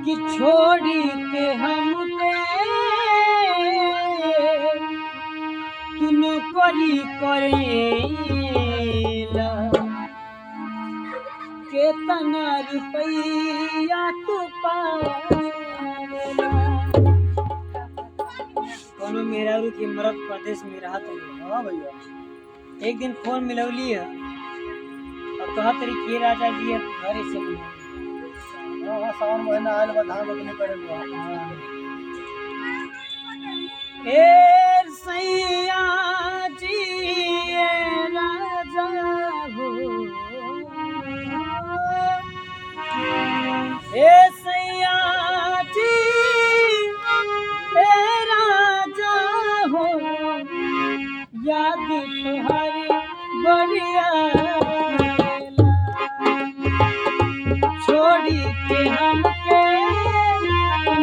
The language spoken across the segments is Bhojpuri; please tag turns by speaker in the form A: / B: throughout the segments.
A: कि छोड़ी के हमके तू नौकरी करेला केतना रुपया तू पावेला। कोनो मेहरारू की मरद प्रदेश में रहा तो
B: हाँ भैया
A: एक दिन फोन मिलौली है अब कहा तरी के राजा जी अब घरे से
B: हाँ सावन महीना आयल बा धान रोपनी करे बा।
A: ए सैया जी ए राजा हो ए सैया जी ए राजा हो याद तुम्हारी बढ़िया छोड़ी के हमके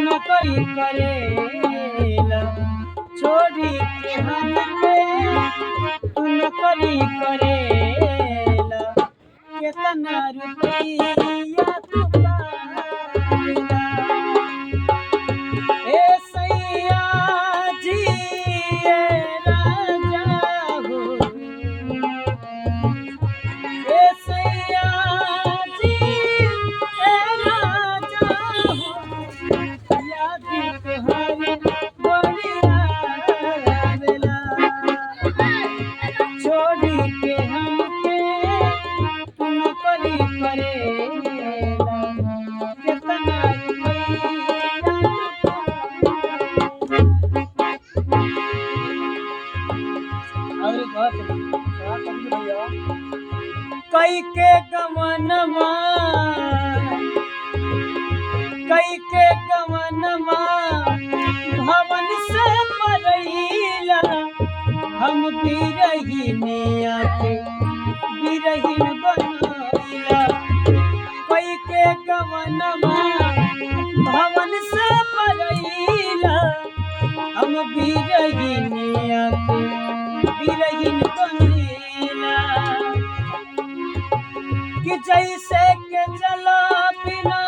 A: नौकरी करेला छोड़ी के हमके नौकरी करेला केतना रुपया तू पावेला। ए सैया जी ए राजा हो ए सैया जी ए राजा हो याद तुम्हारी बढ़िया बेला छोड़ी के हमके नौकरी करेला केतना और बहुत
B: क्या करी भैया
A: कई के गमनमा भवन से परैला हम बिरहीने आके बिरहीन बनैला कई के गमनमा भवन से परैला हम बिरहीने आके बिरहीन बनैला कि जैसे के चला बिना